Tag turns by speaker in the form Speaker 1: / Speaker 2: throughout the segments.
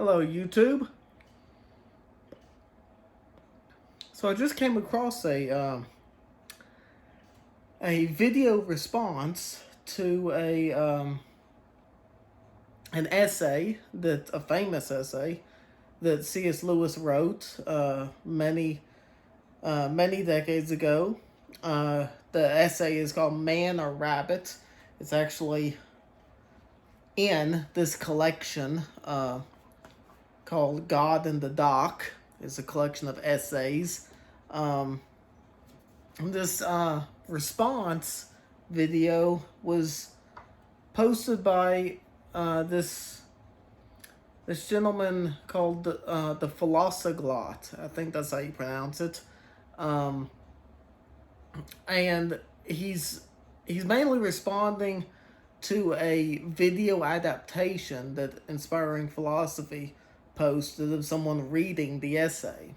Speaker 1: Hello, YouTube. So I just came across a video response to an essay a famous essay that C.S. Lewis wrote many decades ago. The essay is called "Man or Rabbit." It's actually in this collection called "God in the Dock." It's a collection of essays. Um, this response video was posted by this gentleman called the Philosoglot. I think that's how you pronounce it. Um, and he's mainly responding to a video adaptation that Inspiring Philosophy posted of someone reading the essay.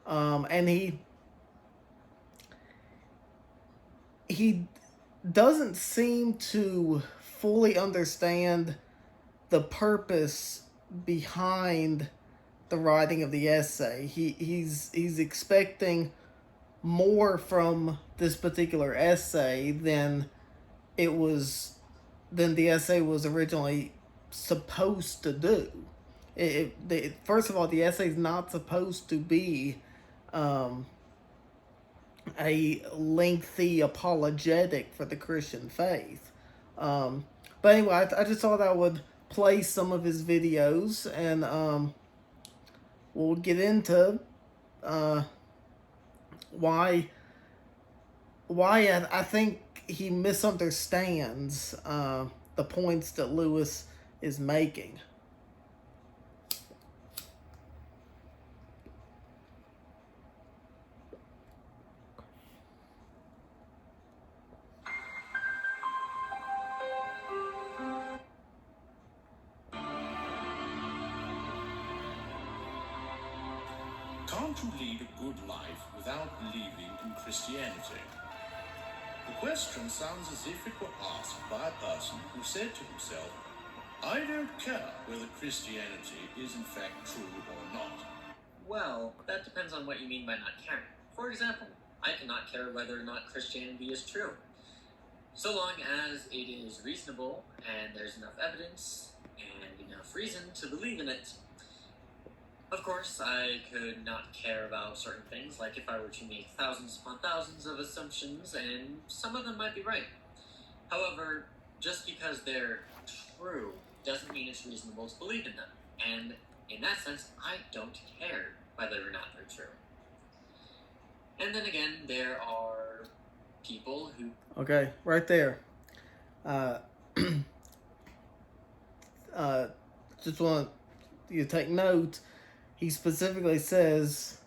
Speaker 1: And he doesn't seem to fully understand the purpose behind the writing of the essay. He's expecting more from this particular essay than the essay was originally supposed to do. First of all, the essay is not supposed to be a lengthy apologetic for the Christian faith. But anyway, I just thought I would play some of his videos, and we'll get into why I think he misunderstands the points that Lewis is making.
Speaker 2: Can't you lead a good life without believing in Christianity? The question sounds as if it were asked by a person who said to himself, I don't care whether Christianity is in fact true or not.
Speaker 3: Well, that depends on what you mean by not caring. For example, I cannot care whether or not Christianity is true, so long as it is reasonable and there's enough evidence and enough reason to believe in it. Of course, I could not care about certain things, like if I were to make thousands upon thousands of assumptions, and some of them might be right. However, just because they're true doesn't mean it's reasonable to believe in them, and in that sense, I don't care whether or not they're true. And then again, there are people who...
Speaker 1: Okay, right there. Just want you to take note. He specifically says,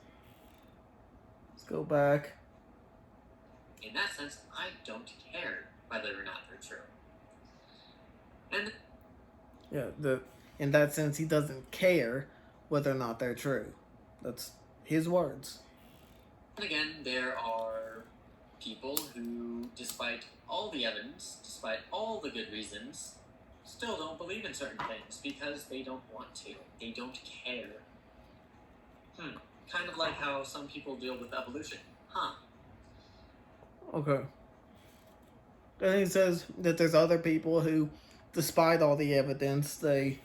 Speaker 1: let's go back.
Speaker 3: In that sense, I don't care whether or not they're true. And
Speaker 1: in that sense, he doesn't care whether or not they're true. That's his words.
Speaker 3: And again, there are people who, despite all the evidence, despite all the good reasons, still don't believe in certain things because they don't want to. They don't care. Kind of like how some people deal with evolution.
Speaker 1: Okay. And he says that there's other people who, despite all the evidence, they...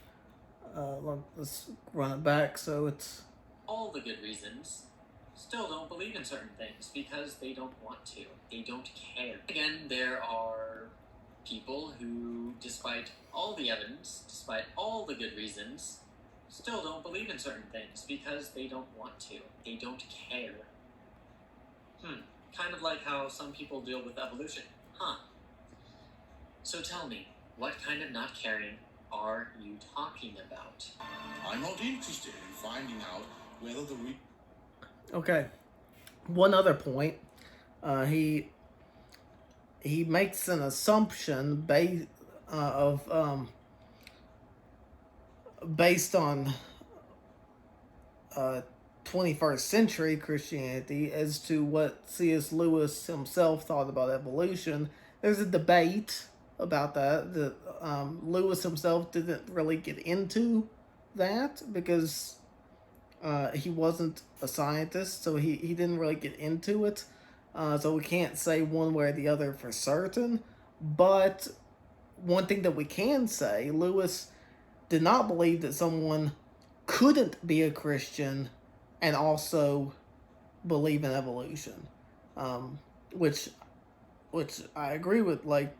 Speaker 1: let's run it back so it's...
Speaker 3: all the good reasons, still don't believe in certain things because they don't want to. They don't care. Again, there are people who, despite all the evidence, despite all the good reasons, still don't believe in certain things because they don't want to. They don't care. Kind of like how some people deal with evolution. So tell me, what kind of not caring are you talking about?
Speaker 2: I'm not interested in finding out whether the
Speaker 1: Okay. One other point. He makes an assumption based on 21st century Christianity as to what C.S. Lewis himself thought about evolution. There's a debate about that Lewis himself didn't really get into that because he wasn't a scientist, so he didn't really get into it. So we can't say one way or the other for certain. But one thing that we can say, Lewis did not believe that someone couldn't be a Christian and also believe in evolution, um, which I agree with. Like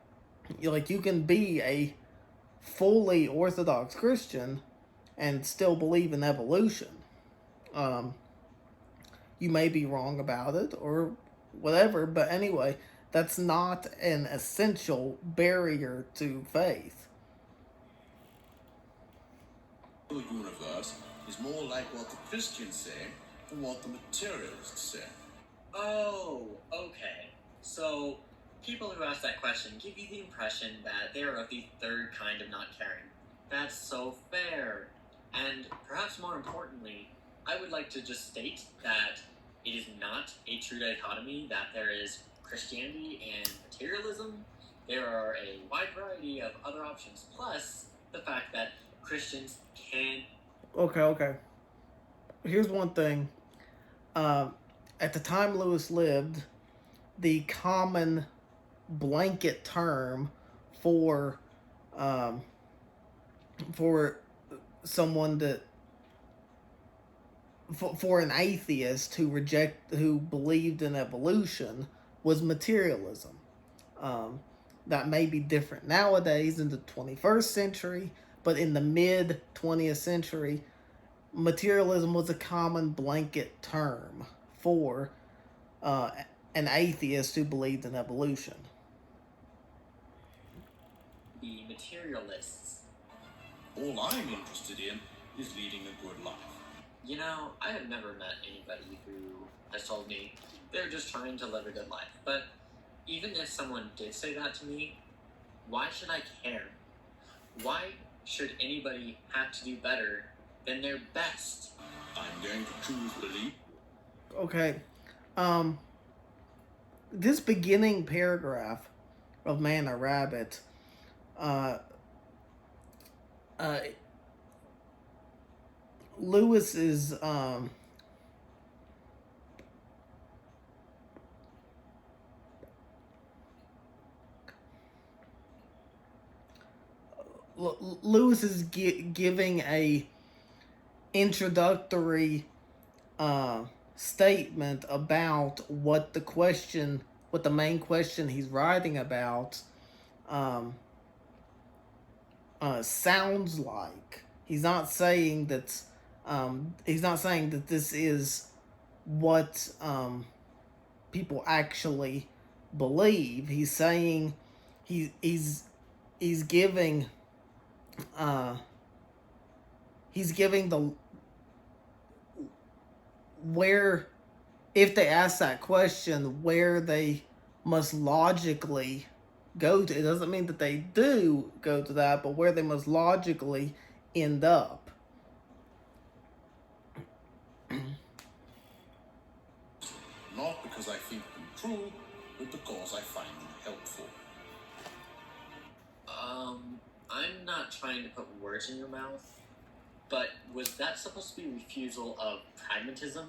Speaker 1: you can be a fully Orthodox Christian and still believe in evolution. Um, you may be wrong about it or whatever, but anyway, that's not an essential barrier to faith.
Speaker 2: The universe is more like what the Christians say than what the materialists say.
Speaker 3: Oh, okay. So, people who ask that question give you the impression that they are of the third kind of not caring. That's so fair. And perhaps more importantly, I would like to just state that it is not a true dichotomy that there is Christianity and materialism. There are a wide variety of other options, plus the fact that Christians can.
Speaker 1: Okay. Here's one thing. At the time Lewis lived, the common blanket term for um, for someone that for an atheist who believed in evolution was materialism. Um, that may be different nowadays in the 21st century, but in the mid 20th century, materialism was a common blanket term for uh, an atheist who believed in evolution.
Speaker 3: The materialists.
Speaker 2: All I'm interested in is leading a good life.
Speaker 3: You know, I have never met anybody who has told me they're just trying to live a good life. But even if someone did say that to me, why should I care? Why should anybody have to do better than their best?
Speaker 2: I'm going to choose belief.
Speaker 1: Okay. This beginning paragraph of Man or Rabbit, uh, Lewis is Lewis is giving a introductory statement about what the main question he's writing about um, sounds like. He's not saying that. He's not saying that this is what people actually believe. He's saying he's giving he's giving the where, if they ask that question, where they must logically go to. It doesn't mean that they do go to that, but where they must logically end up.
Speaker 2: Not because I think them true, but because I find them helpful.
Speaker 3: I'm not trying to put words in your mouth, but was that supposed to be a refusal of pragmatism?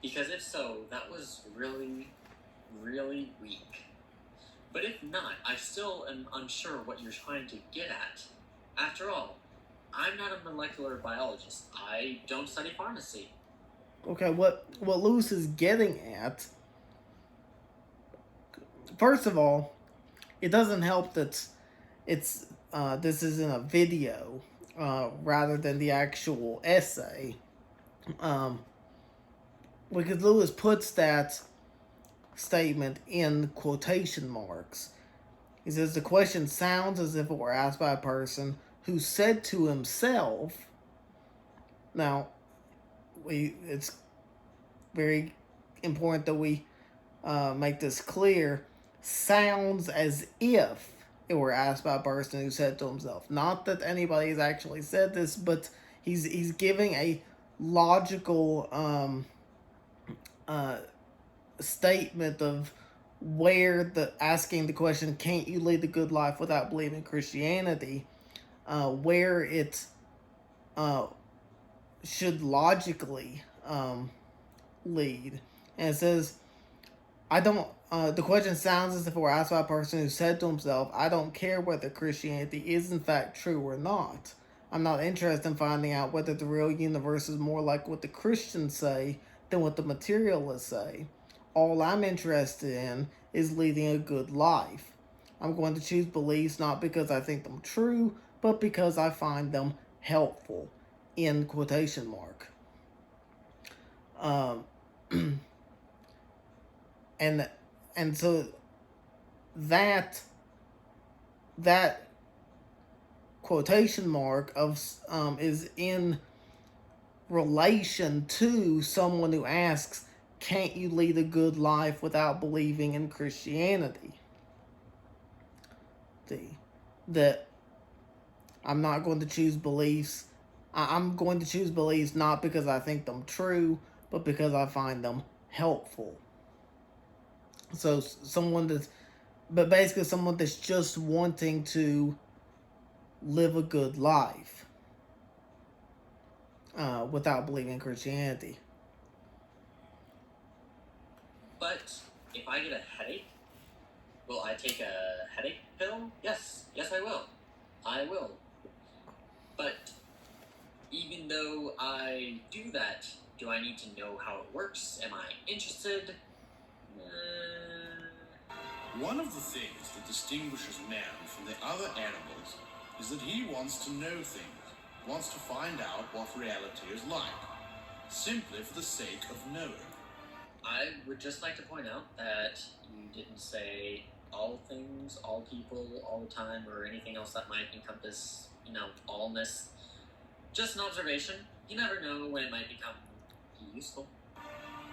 Speaker 3: Because if so, that was really, really weak. But if not, I still am unsure what you're trying to get at. After all, I'm not a molecular biologist. I don't study pharmacy.
Speaker 1: Okay, what Lewis is getting at, first of all, it doesn't help that it's this is in a video rather than the actual essay, because Lewis puts that statement in quotation marks. He says the question sounds as if it were asked by a person who said to himself. Now, it's very important that we make this clear. Sounds as if it were asked by a person who said to himself. Not that anybody has actually said this, but he's giving a logical statement of where the asking the question, can't you lead a good life without believing in Christianity? Where it's should logically lead. And it says, I don't. The question sounds as if it were asked by a person who said to himself, "I don't care whether Christianity is in fact true or not. I'm not interested in finding out whether the real universe is more like what the Christians say than what the materialists say. All I'm interested in is leading a good life. I'm going to choose beliefs not because I think them true, but because I find them helpful." In quotation mark. Um, and so that that quotation mark of is in relation to someone who asks, "Can't you lead a good life without believing in Christianity?" That I'm not going to choose beliefs. I'm going to choose beliefs not because I think them true, but because I find them helpful. So basically someone that's just wanting to live a good life without believing in Christianity.
Speaker 3: But if I get a headache, will I take a headache pill? Yes, I will. I will. But even though I do that, do I need to know how it works? Am I interested?
Speaker 2: One of the things that distinguishes man from the other animals is that he wants to know things, wants to find out what reality is like, simply for the sake of knowing.
Speaker 3: I would just like to point out that you didn't say all things, all people, all the time, or anything else that might encompass, allness. Just an observation. You never know when it might become useful.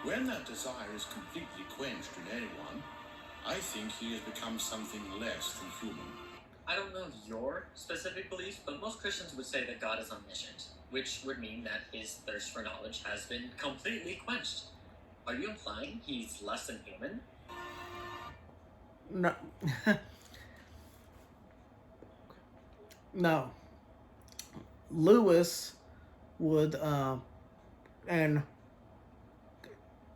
Speaker 2: When that desire is completely quenched in anyone, I think he has become something less than human.
Speaker 3: I don't know your specific beliefs, but most Christians would say that God is omniscient, which would mean that his thirst for knowledge has been completely quenched. Are you implying he's less than human?
Speaker 1: No. No. Lewis would, and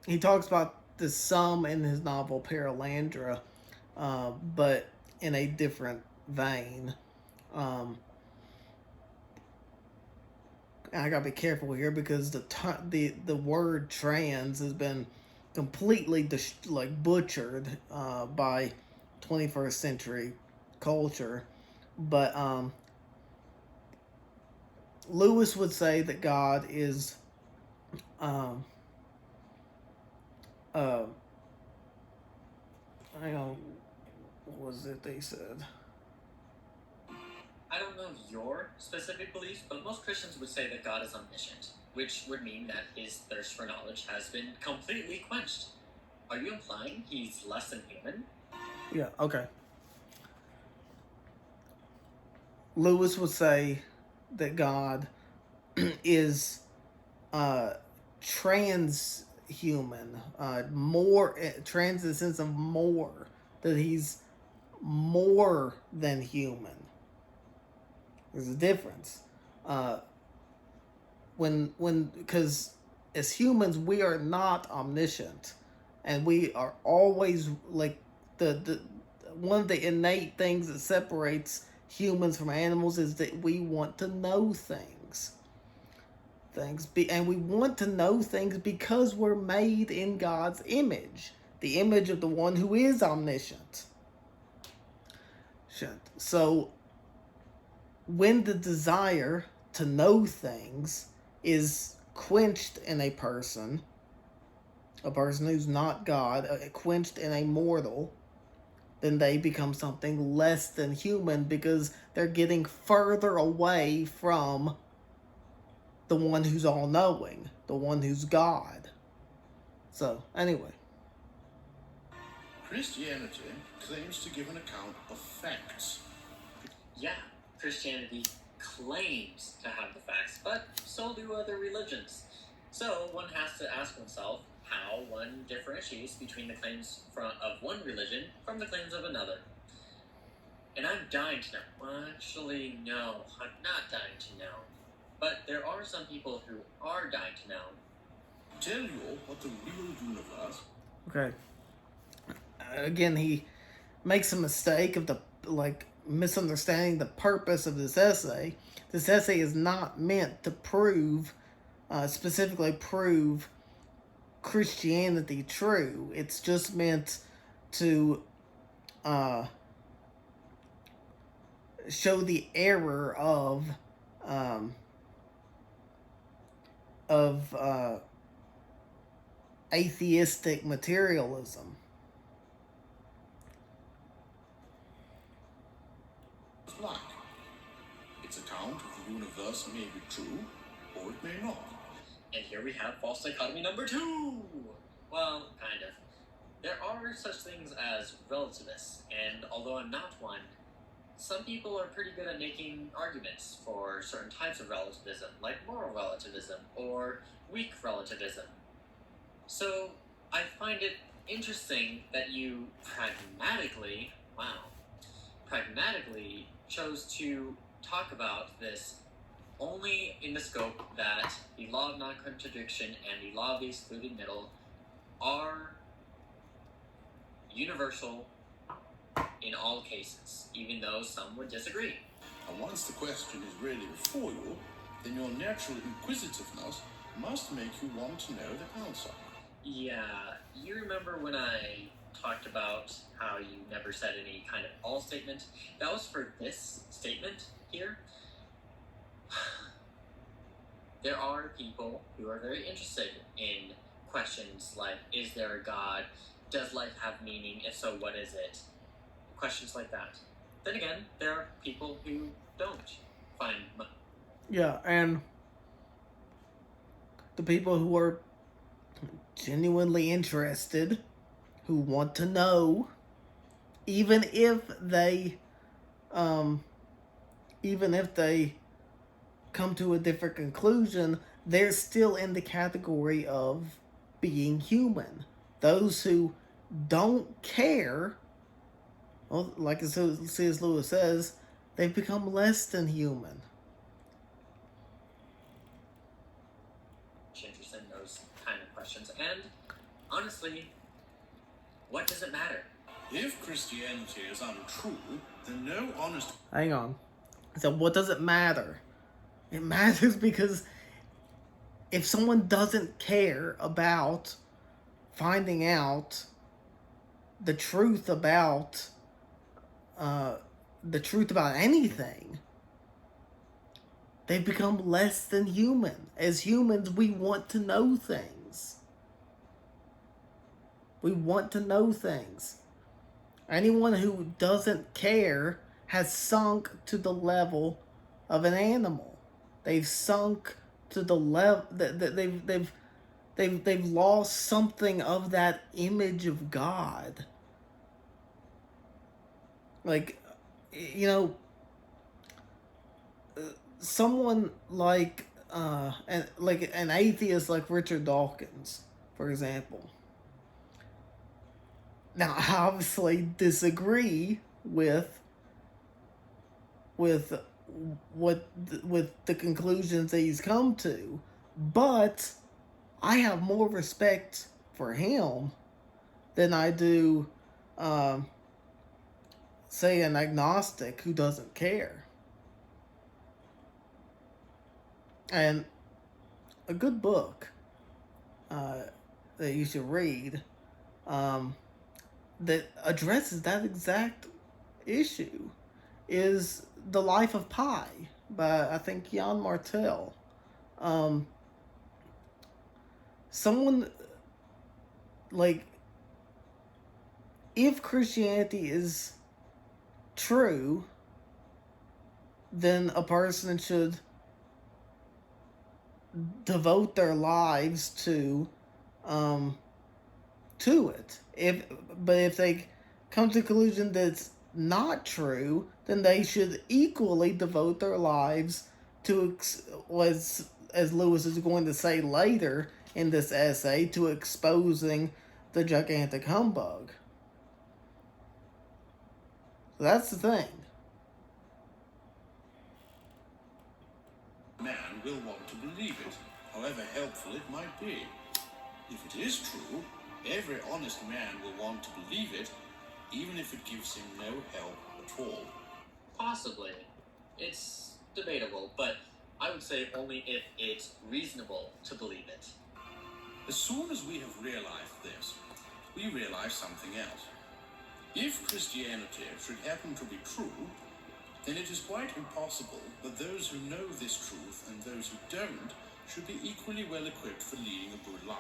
Speaker 1: he talks about the some in his novel Paralandra, but in a different vein. I gotta be careful here because the word trans has been completely butchered by 21st century culture, but Lewis would say that God is um, hang on, what was it they said?
Speaker 3: I don't know your specific beliefs, but most Christians would say that God is omniscient, which would mean that his thirst for knowledge has been completely quenched. Are you implying he's less than human?
Speaker 1: Yeah, okay. Lewis would say that God is transhuman, trans in the sense of more, that he's more than human. There's a difference. Because as humans we are not omniscient, and we are always like the one of the innate things that separates humans from animals is that we want to know things. And we want to know things because we're made in God's image, the image of the one who is omniscient. So when the desire to know things is quenched in a person who's not God, quenched in a mortal, then they become something less than human because they're getting further away from the one who's all-knowing, the one who's God. So, anyway.
Speaker 2: Christianity claims to give an account of facts.
Speaker 3: Yeah, Christianity claims to have the facts, but so do other religions. So one has to ask oneself how one differentiates between the claims of one religion from the claims of another. And I'm dying to know. Well, actually, no, I'm not dying to know. But there are some people who are dying to know.
Speaker 2: Tell you what the real universe.
Speaker 1: Okay. Again, he makes a mistake of misunderstanding the purpose of this essay. This essay is not meant to specifically prove Christianity true. It's just meant to show the error of atheistic materialism.
Speaker 2: Like. Its account of the universe may be true, or it may not.
Speaker 3: And here we have false dichotomy number 2! Well, kind of. There are such things as relativists, and although I'm not one, some people are pretty good at making arguments for certain types of relativism, like moral relativism or weak relativism. So, I find it interesting that you pragmatically chose to talk about this only in the scope that the law of non-contradiction and the law of the excluded middle are universal in all cases, even though some would disagree.
Speaker 2: And once the question is really before you, then your natural inquisitiveness must make you want to know the answer.
Speaker 3: Yeah, you remember when I talked about how you never said any kind of all statement? That was for this statement here. There are people who are very interested in questions like, is there a God? Does life have meaning? If so, what is it? Questions like that. Then again, there are people who don't find money.
Speaker 1: Yeah, and the people who are genuinely interested, who want to know, even if they come to a different conclusion, they're still in the category of being human. Those who don't care, well, like C.S. Lewis says, they've become less than human.
Speaker 3: Interested in those kind of questions. And honestly, what does it matter?
Speaker 2: If Christianity is untrue, then no honest...
Speaker 1: Hang on. So what does it matter? It matters because if someone doesn't care about finding out the truth about anything, they've become less than human. As humans, we want to know things. We want to know things. Anyone who doesn't care has sunk to the level of an animal. They've sunk to the level that they've lost something of that image of God. Like, you know, someone like an atheist like Richard Dawkins, for example. Now, I obviously disagree with the conclusions that he's come to, but I have more respect for him than I do, say, an agnostic who doesn't care. And a good book that you should read that addresses that exact issue is The Life of Pi by, I think, Jan Martel. Someone, like, if Christianity is true, then a person should devote their lives to it. But if they come to the conclusion that it's not true, then they should equally devote their lives to, as Lewis is going to say later in this essay, to exposing the gigantic humbug. So that's the thing.
Speaker 2: Man will want to believe it, however helpful it might be. If it is true, every honest man will want to believe it, even if it gives him no help at all.
Speaker 3: Possibly. It's debatable, but I would say only if it's reasonable to believe it.
Speaker 2: As soon as we have realized this, we realize something else. If Christianity should happen to be true, then it is quite impossible that those who know this truth and those who don't should be equally well equipped for leading a good life.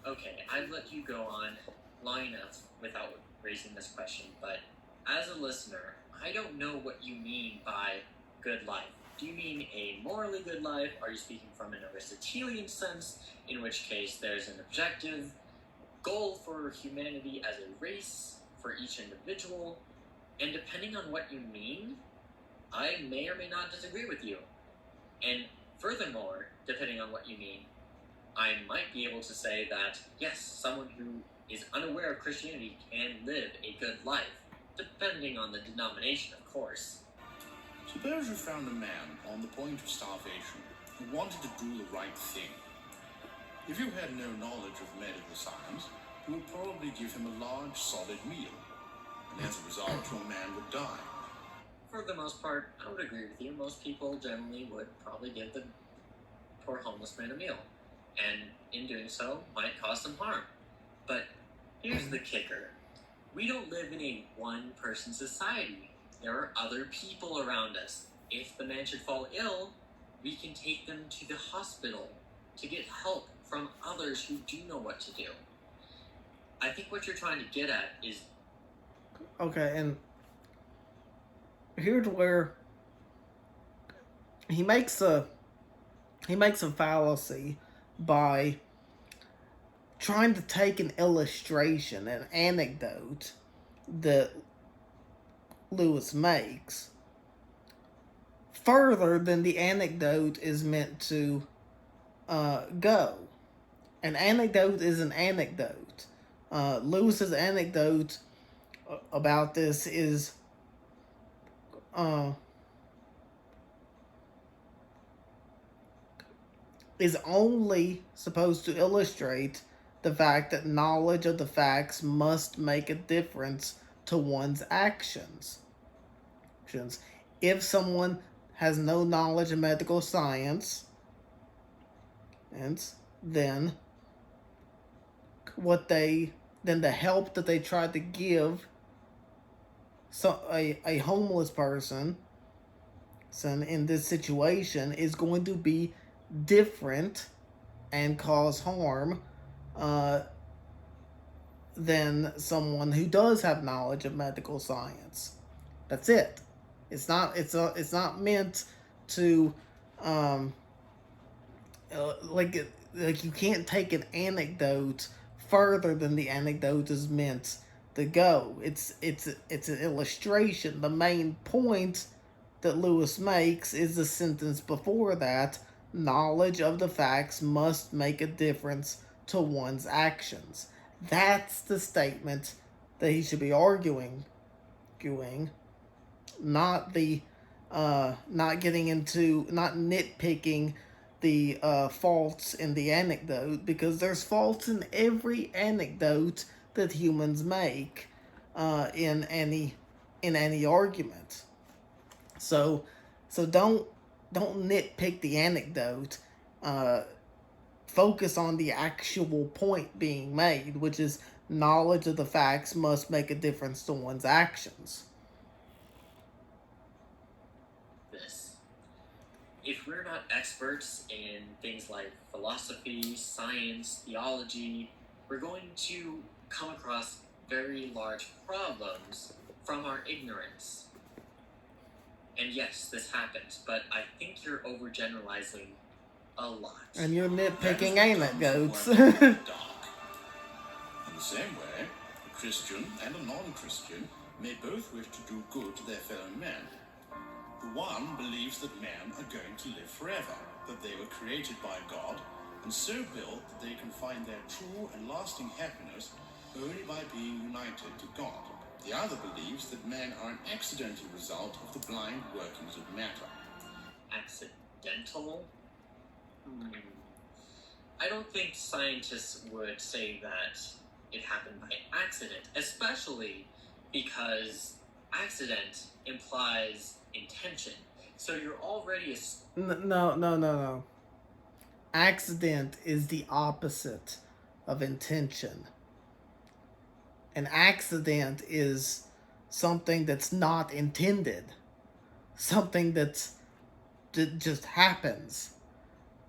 Speaker 3: Okay, I've let you go on long enough without raising this question, but as a listener, I don't know what you mean by good life. Do you mean a morally good life? Are you speaking from an Aristotelian sense, in which case there's an objective goal for humanity as a race, for each individual? And depending on what you mean, I may or may not disagree with you. And furthermore, depending on what you mean, I might be able to say that, yes, someone who is unaware of Christianity can live a good life, depending on the denomination, of course.
Speaker 2: Suppose you found a man on the point of starvation who wanted to do the right thing. If you had no knowledge of medical science, you would probably give him a large, solid meal, and as a result, your man would die.
Speaker 3: For the most part, I would agree with you. Most people generally would probably give the poor homeless man a meal, and in doing so, might cause some harm. But here's the kicker. We don't live in a one-person society. There are other people around us. If the man should fall ill, we can take them to the hospital to get help from others who do know what to do. I think what you're trying to get at is...
Speaker 1: Okay, and here's where he makes a fallacy by trying to take an illustration, an anecdote that Lewis makes further than the anecdote is meant to go. An anecdote is an anecdote. Lewis's anecdote about this is only supposed to illustrate the fact that knowledge of the facts must make a difference to one's actions. If someone has no knowledge of medical science, then the help that they try to give a homeless person in this situation is going to be different and cause harm than someone who does have knowledge of medical science. That's it. It's not meant to like you can't take an anecdote further than the anecdote is meant to go. It's an illustration. The main point that Lewis makes is the sentence before that: knowledge of the facts must make a difference to one's actions. That's the statement that he should be arguing, not nitpicking the faults in the anecdote, because there's faults in every anecdote that humans make in any argument. So don't nitpick the anecdote. Focus on the actual point being made, which is knowledge of the facts must make a difference to one's actions.
Speaker 3: If we're not experts in things like philosophy, science, theology, we're going to come across very large problems from our ignorance. And yes, this happens, but I think you're overgeneralizing a lot.
Speaker 1: And you're nitpicking anecdotes.
Speaker 2: In the same way, a Christian and a non-Christian may both wish to do good to their fellow men. The one believes that men are going to live forever, that they were created by God, and so built that they can find their true and lasting happiness only by being united to God. The other believes that men are an accidental result of the blind workings of matter.
Speaker 3: accidental? I don't think scientists would say that it happened by accident, especially because accident implies intention. So you're already
Speaker 1: No. Accident is the opposite of intention. An accident is something that's not intended, something that just happens.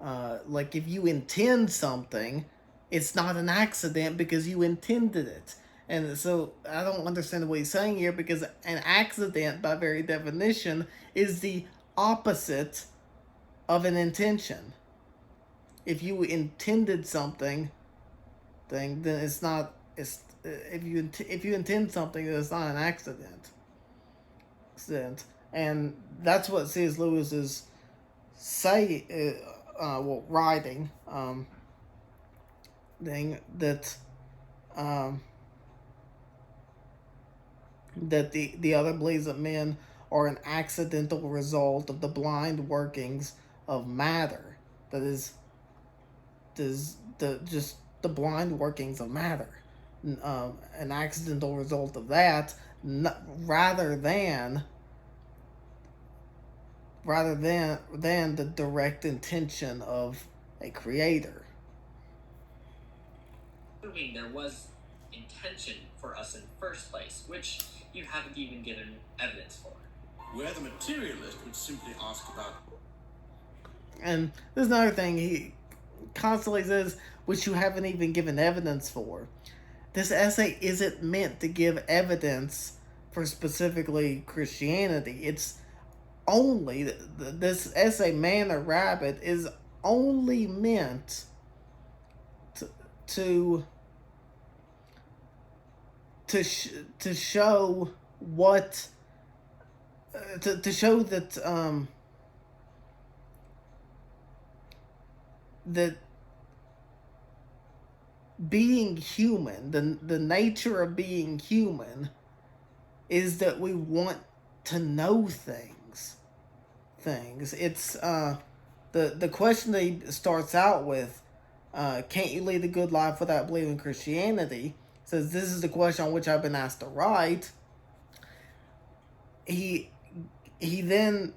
Speaker 1: Like if you intend something, it's not an accident because you intended it. And so I don't understand what he's saying here, because an accident, by very definition, is the opposite of an intention. If you intended something, then it's not. It's if you intend something, then it's not an accident. And that's what C.S. Lewis is writing. Thing that that the other believes that men are an accidental result of the blind workings of matter. That is the blind workings of matter. An accidental result of that, rather than the direct intention of a creator.
Speaker 3: assuming there was intention for us in the first place, which you haven't even given evidence for.
Speaker 2: Where the materialist would simply ask about.
Speaker 1: And there's another thing he constantly says, which you haven't even given evidence for. This essay isn't meant to give evidence for specifically Christianity. It's only, this essay, Man or Rabbit, is only meant to show what, to show that that being human, the nature of being human, is that we want to know things. It's the question that he starts out with, can't you lead a good life without believing in Christianity? Says this is the question on which I've been asked to write. He then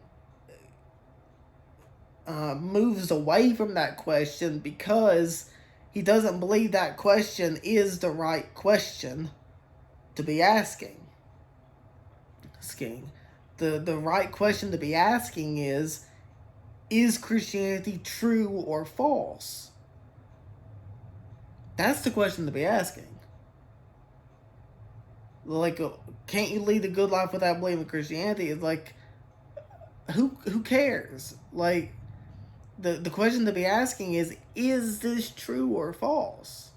Speaker 1: moves away from that question because he doesn't believe that question is the right question to be asking. The right question to be asking is Christianity true or false? That's the question to be asking. Like, can't you lead a good life without believing Christianity? It's like, who cares? Like, the question to be asking is this true or false?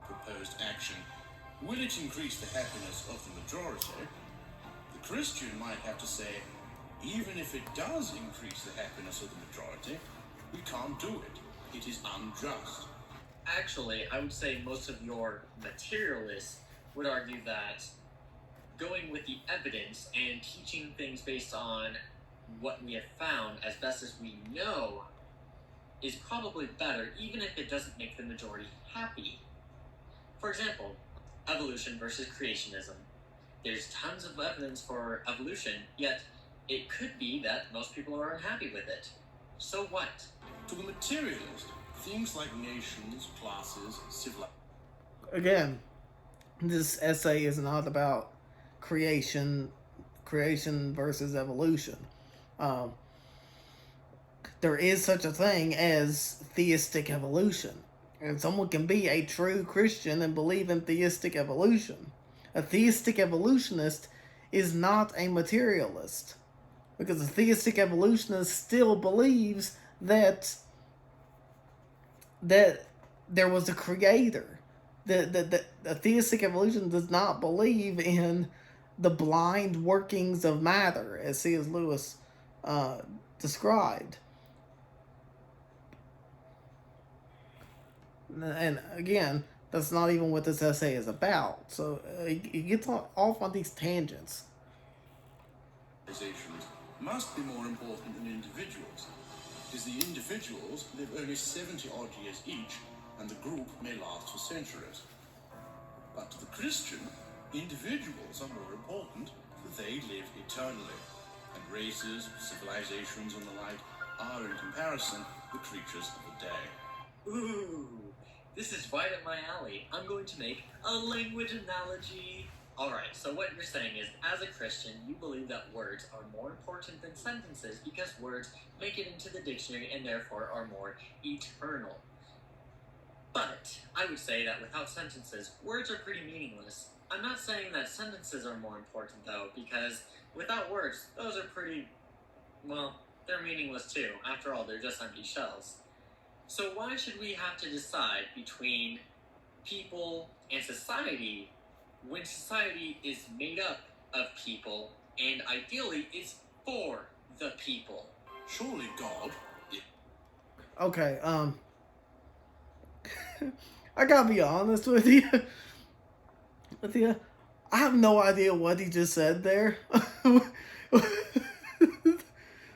Speaker 2: Proposed action. Will it increase the happiness of the majority? The Christian might have to say, even if it does increase the happiness of the majority, we can't do it. It is unjust.
Speaker 3: Actually, I would say most of your materialists would argue that going with the evidence and teaching things based on what we have found as best as we know is probably better, even if it doesn't make the majority happy. For example, evolution versus creationism. There's tons of evidence for evolution, yet it could be that most people are unhappy with it. So what?
Speaker 2: To the materialist, things like nations, classes, civilization.
Speaker 1: Again, this essay is not about creation versus evolution. There is such a thing as theistic evolution, and someone can be a true Christian and believe in theistic evolution. A theistic evolutionist is not a materialist, because a theistic evolutionist still believes that there was a creator. The theistic evolution does not believe in the blind workings of matter, as C.S. Lewis described. And again, that's not even what this essay is about. So he gets off on these tangents.
Speaker 2: must be more important than individuals, because the individuals live only 70 odd years each, and the group may last for centuries. But to the Christian, individuals are more important, for they live eternally, and races, civilizations, and the like are, in comparison, the creatures of the day.
Speaker 3: Ooh, this is right up my alley. I'm going to make a language analogy. Alright, so what you're saying is, as a Christian, you believe that words are more important than sentences because words make it into the dictionary and therefore are more eternal. But I would say that without sentences, words are pretty meaningless. I'm not saying that sentences are more important though, because without words, those are pretty, well, they're meaningless too. After all, they're just empty shells. So why should we have to decide between people and society when society is made up of people and ideally is for the people?
Speaker 2: Surely God,
Speaker 1: Okay, I gotta be honest with you. I have no idea what he just said there.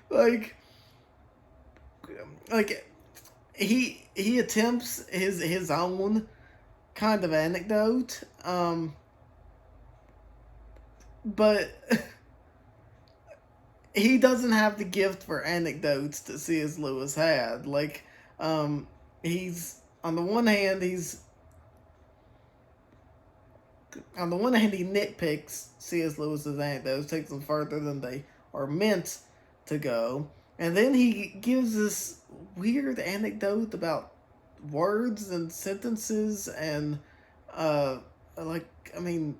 Speaker 1: like, like he attempts his own kind of anecdote, but he doesn't have the gift for anecdotes that C.S. Lewis had. Like, he's on the one hand he nitpicks C.S. Lewis's anecdotes, takes them further than they are meant to go, and then he gives this weird anecdote about words and sentences and like, I mean,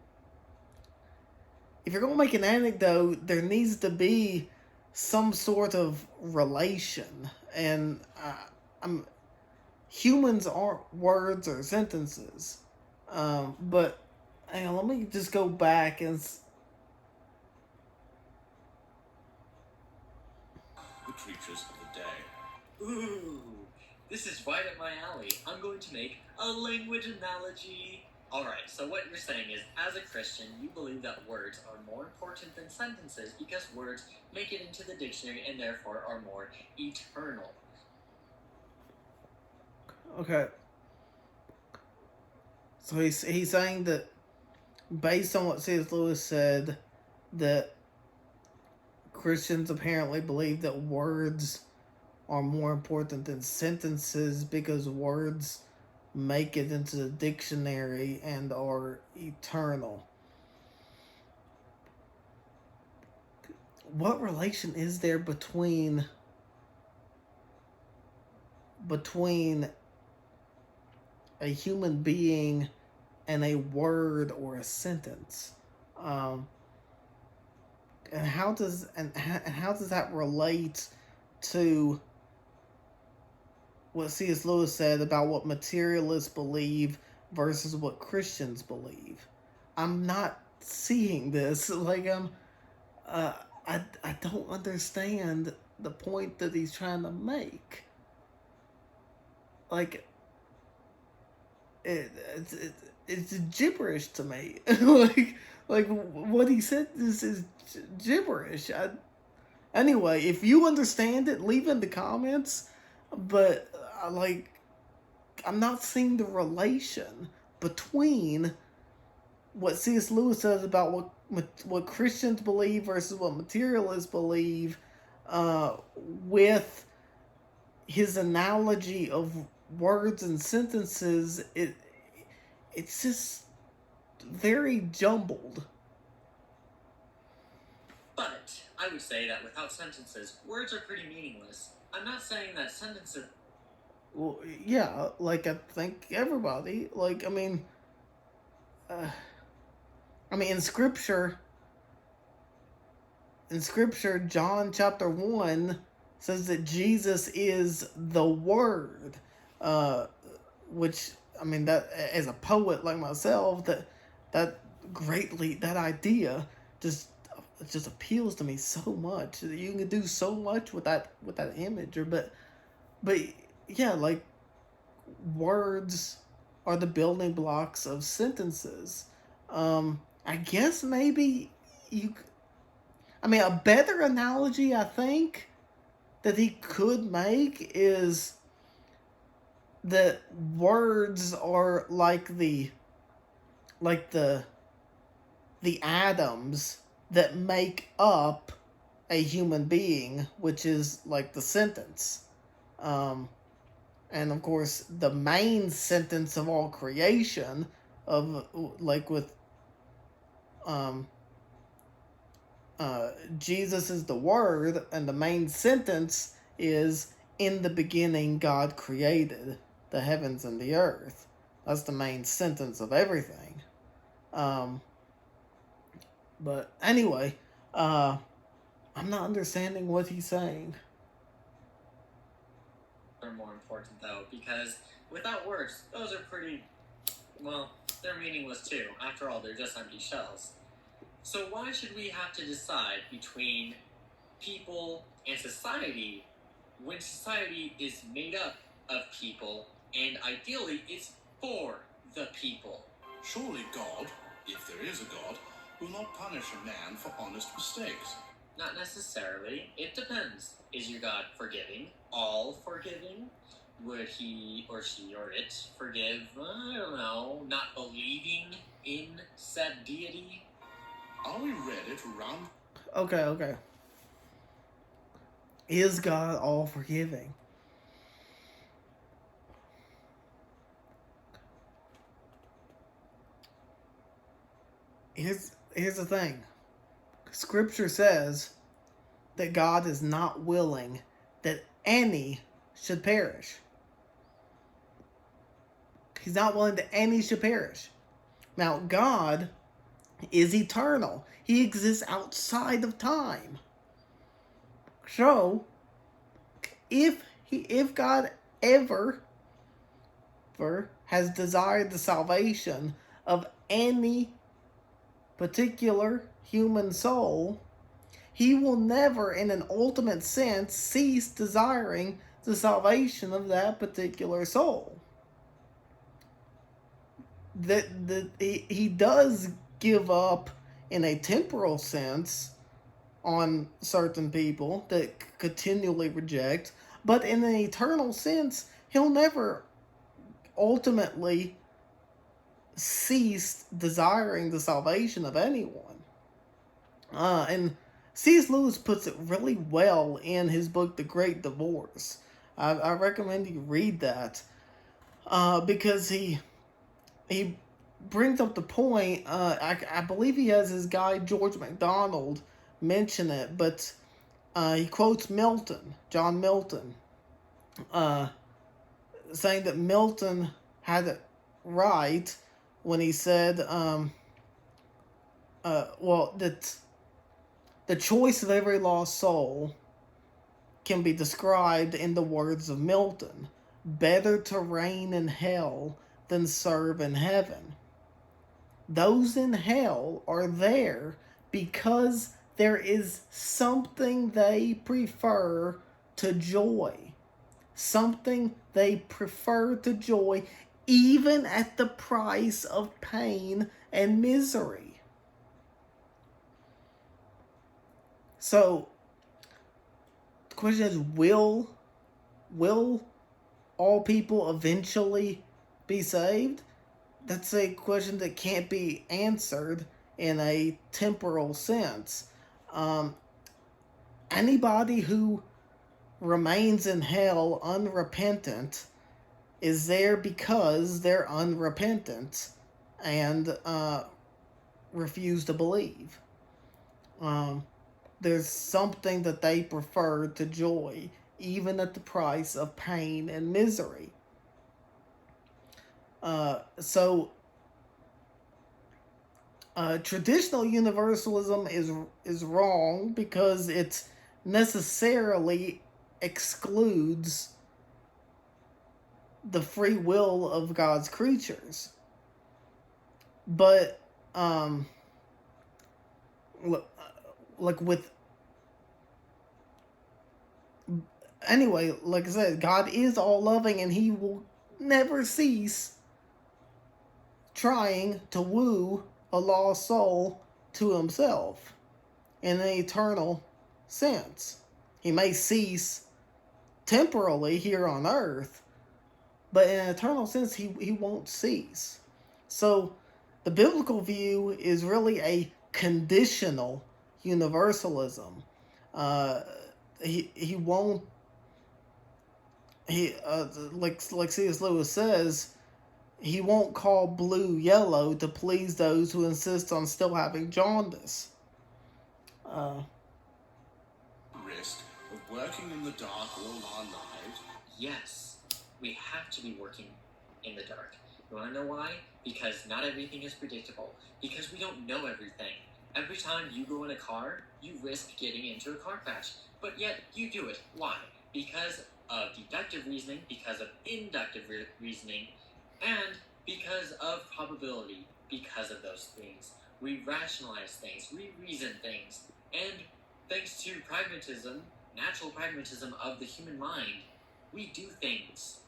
Speaker 1: if you're gonna make an anecdote, there needs to be some sort of relation, and humans aren't words or sentences. But hang on, let me just go back and
Speaker 2: the creatures of the day.
Speaker 3: Ooh, this is right up my alley. I'm going to make a language analogy. Alright, so what you're saying is, as a Christian, you believe that words are more important than sentences because words make it into the dictionary and therefore are more eternal.
Speaker 1: okay. So he's saying that based on what C.S. Lewis said, that Christians apparently believe that words are more important than sentences because words make it into the dictionary and are eternal. What relation is there between a human being and a word or a sentence? And how does that relate to what C.S. Lewis said about what materialists believe versus what Christians believe? I'm not seeing this. Like, I don't understand the point that he's trying to make. Like, it's gibberish to me. like what he said is gibberish. Anyway, if you understand it, leave in the comments. But I'm not seeing the relation between what C.S. Lewis says about what Christians believe versus what materialists believe, with his analogy of words and sentences. It's just very jumbled.
Speaker 3: But I would say that without sentences, words are pretty meaningless. I'm not saying that sentences...
Speaker 1: Well, yeah, like, I think everybody, like, I mean, in Scripture, John chapter 1 says that Jesus is the Word, which, I mean, that, as a poet like myself, that idea just appeals to me so much. You can do so much with that image, but yeah, like, words are the building blocks of sentences. I guess maybe I mean, a better analogy, I think, that he could make is that words are like the atoms that make up a human being, which is like the sentence. Um, and of course, the main sentence of all creation, of like with um, Jesus is the Word, and the main sentence is, "In the beginning, God created the heavens and the earth." That's the main sentence of everything. Um, but anyway, I'm not understanding what he's saying.
Speaker 3: Are more important though, because without words, those are pretty, well, they're meaningless too. After all, they're just empty shells. So why should we have to decide between people and society when society is made up of people and ideally it's for the people?
Speaker 2: Surely God, if there is a God, will not punish a man for honest mistakes.
Speaker 3: Not necessarily. It depends. Is your God forgiving? All forgiving? Would he or she or it forgive, I don't know, not believing in said deity?
Speaker 2: Are we ready to round?
Speaker 1: Okay. Is God all forgiving? Here's the thing. Scripture says that God is not willing that any should perish. He's not willing that any should perish. Now, God is eternal. He exists outside of time. So, if God ever has desired the salvation of any particular human soul, he will never, in an ultimate sense, cease desiring the salvation of that particular soul. He does give up, in a temporal sense, on certain people that continually reject, but in an eternal sense, he'll never ultimately cease desiring the salvation of anyone. And C.S. Lewis puts it really well in his book, The Great Divorce. I recommend you read that because he brings up the point. I believe he has his guy George MacDonald mention it, but he quotes Milton, John Milton, saying that Milton had it right when he said, that the choice of every lost soul can be described in the words of Milton: better to reign in hell than serve in heaven. Those in hell are there because there is something they prefer to joy. Something they prefer to joy, even at the price of pain and misery. So, the question is, will all people eventually be saved? That's a question that can't be answered in a temporal sense. Anybody who remains in hell unrepentant is there because they're unrepentant and refuse to believe. There's something that they prefer to joy, even at the price of pain and misery. Traditional universalism is wrong because it necessarily excludes the free will of God's creatures. But like with anyway, like I said, God is all loving, and he will never cease trying to woo a lost soul to himself. in an eternal sense. He may cease temporally here on earth, but in an eternal sense, he won't cease. So the biblical view is really a conditional universalism. Uh, he won't he like C.S. Lewis says, he won't call blue yellow to please those who insist on still having jaundice.
Speaker 2: Risk of working in the dark all our lives.
Speaker 3: Yes, we have to be working in the dark. You want to know why? Because not everything is predictable. Because we don't know everything. Every time you go in a car, you risk getting into a car crash. But yet, you do it. Why? Because of deductive reasoning, because of inductive reasoning, and because of probability. Because of those things. We rationalize things, we reason things, and thanks to pragmatism, natural pragmatism of the human mind, we do things.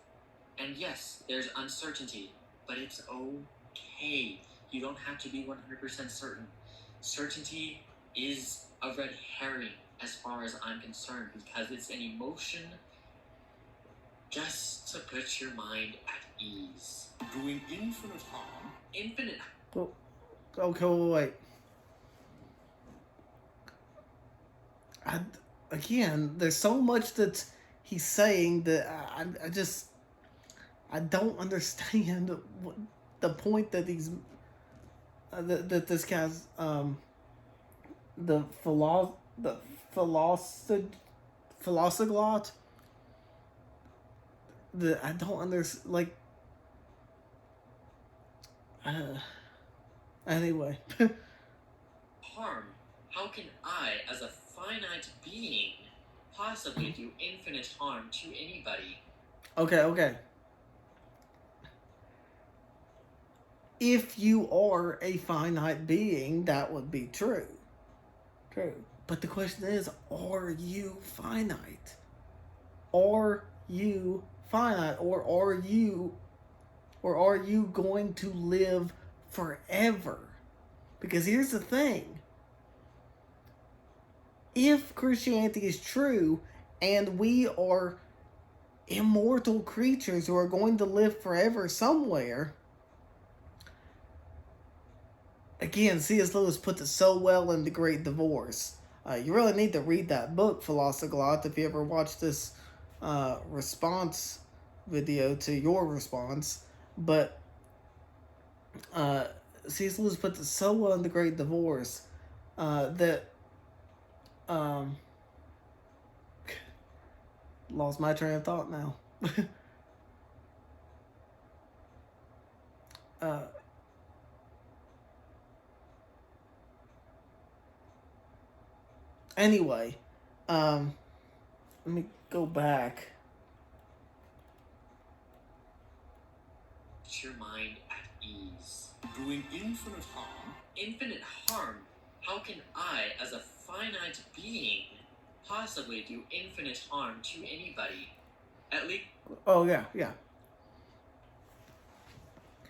Speaker 3: And yes, there's uncertainty, but it's okay. You don't have to be 100% certain. Certainty is a red herring as far as I'm concerned, because it's an emotion just to put your mind at ease.
Speaker 2: Doing infinite harm.
Speaker 3: Infinite.
Speaker 1: Well, okay, wait. Again, there's so much that he's saying that I don't understand what, the point that he's that this guy's the Philosoglot, that I don't understand, like, anyway.
Speaker 3: Harm. How can I, as a finite being, possibly do infinite harm to anybody?
Speaker 1: Okay. If you are a finite being, that would be true. True. But the question is, are you finite? Are you finite? Or are you going to live forever? Because here's the thing. If Christianity is true and we are immortal creatures who are going to live forever somewhere, again, C.S. Lewis puts it so well in The Great Divorce. You really need to read that book, Philosoglot, if you ever watch this response video to your response. But C.S. Lewis puts it so well in The Great Divorce that lost my train of thought now. Anyway, let me go back.
Speaker 3: Put your mind at ease.
Speaker 2: Doing infinite harm.
Speaker 3: Infinite harm? How can I, as a finite being, possibly do infinite harm to anybody? At least...
Speaker 1: Oh, yeah.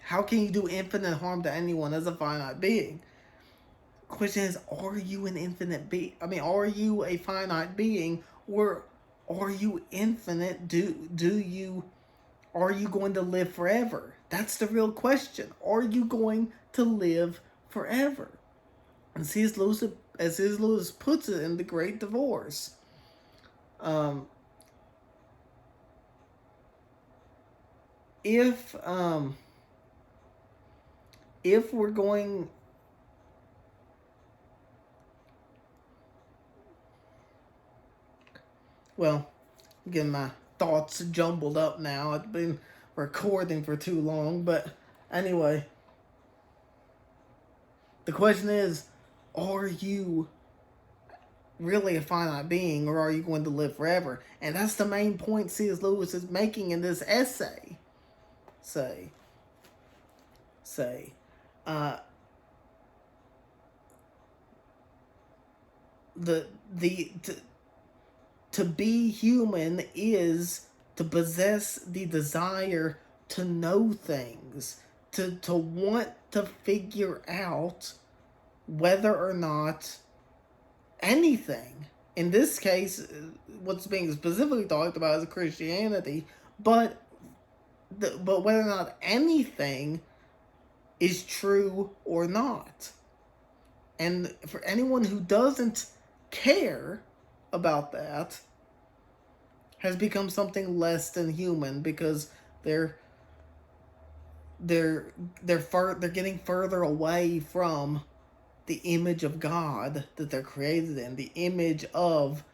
Speaker 1: How can you do infinite harm to anyone as a finite being? Question is, are you an infinite being? I mean, are you a finite being, or are you infinite? Are you going to live forever? That's the real question. Are you going to live forever? And C.S. Lewis, as C.S. Lewis puts it in The Great Divorce, if we're going, well, I'm getting my thoughts jumbled up now. I've been recording for too long, but anyway, the question is, are you really a finite being, or are you going to live forever? And that's the main point C.S. Lewis is making in this essay. To be human is to possess the desire to know things, to want to figure out whether or not anything. In this case, what's being specifically talked about is Christianity, but but whether or not anything is true or not. And for anyone who doesn't care about that, has become something less than human, because they're getting further away from the image of God that they're created in, the image of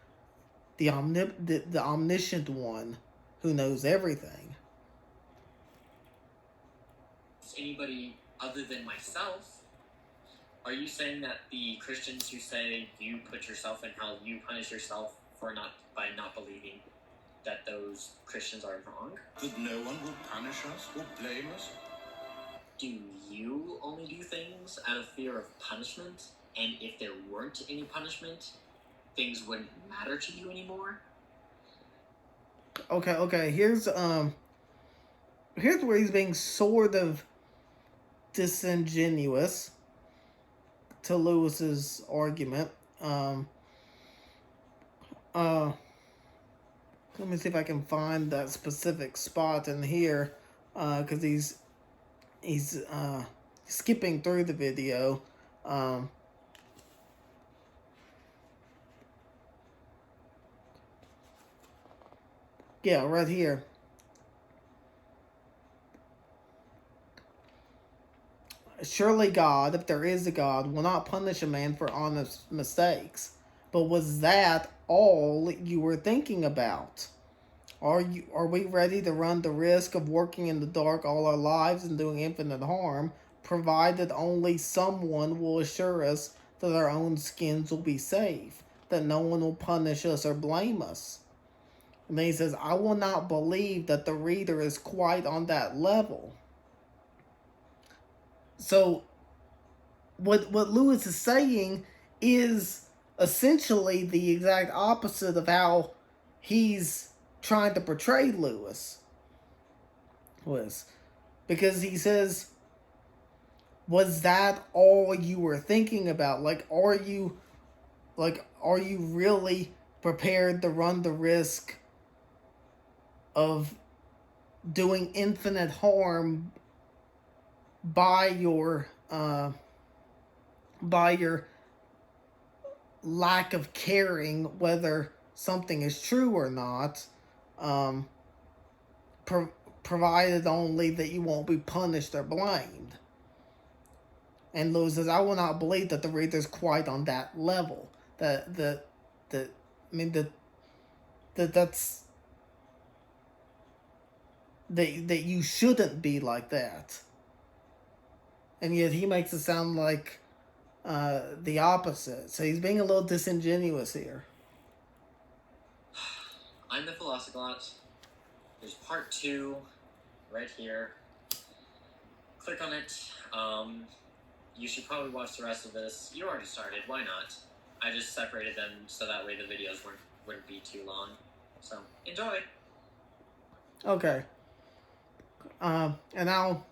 Speaker 1: the omniscient one who knows everything.
Speaker 3: Anybody other than myself, are you saying that the Christians who say you put yourself in hell, you punish yourself for not believing, that those Christians are wrong?
Speaker 2: That no one will punish us or blame us?
Speaker 3: Do you only do things out of fear of punishment? And if there weren't any punishment, things wouldn't matter to you anymore?
Speaker 1: Okay. Here's where he's being sort of disingenuous to Lewis's argument. Let me see if I can find that specific spot in here, because he's skipping through the video. Yeah, right here. Surely God, if there is a God, will not punish a man for honest mistakes. But was that all you were thinking about? Are we ready to run the risk of working in the dark all our lives and doing infinite harm, provided only someone will assure us that our own skins will be safe, that no one will punish us or blame us? And then he says, I will not believe that the reader is quite on that level. So, what Lewis is saying is essentially the exact opposite of how he's trying to portray Lewis. Because he says, was that all you were thinking about? Are you really prepared to run the risk of doing infinite harm by your lack of caring whether something is true or not, provided only that you won't be punished or blamed? And Lewis says, I will not believe that the reader's quite on that level. That you shouldn't be like that. And yet he makes it sound like the opposite. So he's being a little disingenuous here.
Speaker 3: I'm the Philosoglot. There's part 2 right here. Click on it. You should probably watch the rest of this. You already started. Why not? I just separated them so that way the videos wouldn't be too long. So, enjoy!
Speaker 1: Okay. And I'll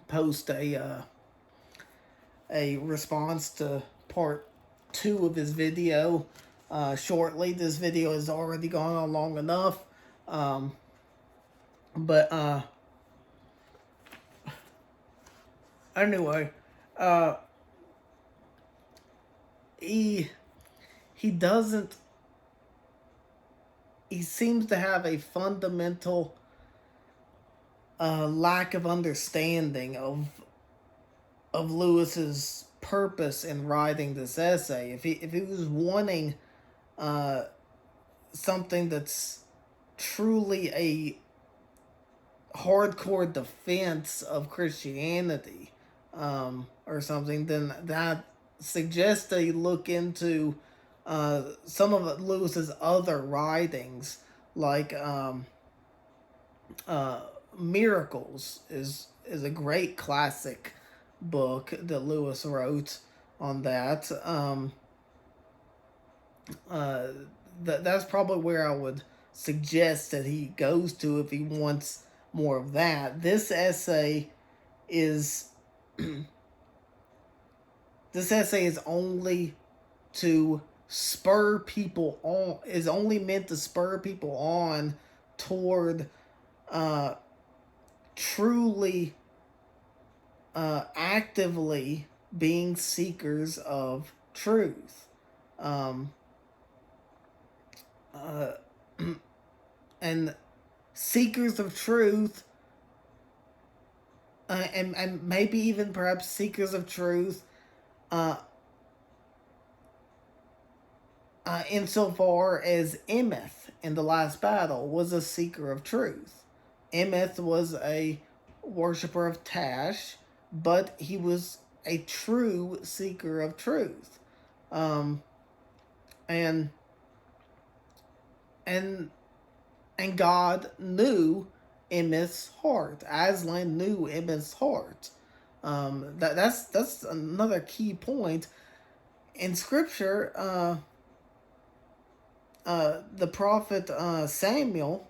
Speaker 1: post a response to part 2 of his video shortly. This video has already gone on long enough. But anyway, he seems to have a fundamental lack of understanding of Lewis's purpose in writing this essay. If he was wanting something that's truly a hardcore defense of Christianity, or something, then that suggests that you look into some of Lewis's other writings, like Miracles is a great classic book that Lewis wrote on that. That's probably where I would suggest that he goes to if he wants more of that. This essay is only to spur people on, is only meant to spur people on toward truly actively being seekers of truth. Um, uh, and seekers of truth, and maybe even perhaps seekers of truth, uh, insofar as Emeth in the last battle was a seeker of truth. Emeth was a worshiper of Tash, but he was a true seeker of truth. Um, and and and God knew Emeth's heart. Aslan knew Emeth's heart. That's another key point in Scripture. The prophet Samuel,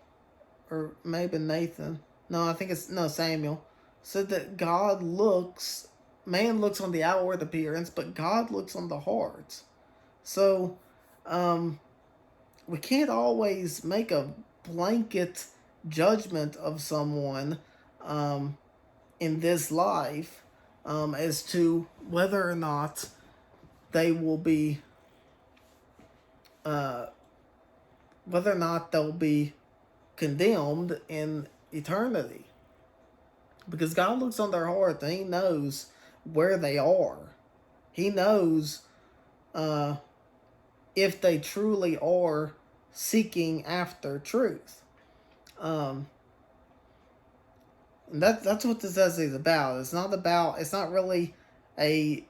Speaker 1: or maybe Nathan. No, I think it's no Samuel. Said that man looks on the outward appearance, but God looks on the heart. So, we can't always make a blanket judgment of someone in this life as to whether or not they will be whether or not they'll be condemned in eternity, because God looks on their heart and He knows where they are. He knows if they truly are seeking after truth. And that's what this essay is about. It's not really a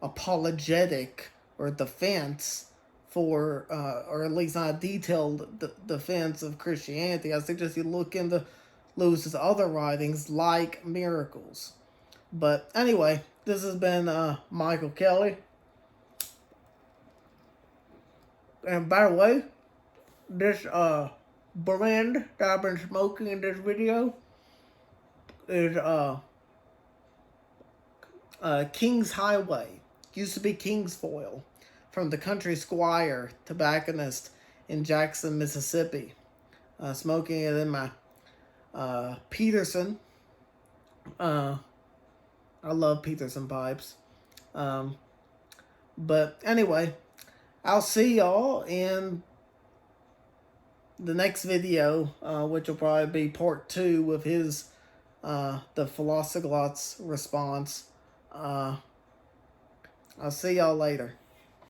Speaker 1: apologetic or defense for, or at least not a detailed defense of Christianity. I suggest you look into Lewis's other writings, like Miracles. But anyway, this has been Michael Kelly. And by the way, this blend that I've been smoking in this video is King's Highway. Used to be King's Foil, from the Country Squire Tobacconist in Jackson, Mississippi. Smoking it in my Peterson. I love Peterson pipes. But anyway, I'll see y'all in the next video, which will probably be part 2 of his, the Philosoglot's response. I'll see y'all later.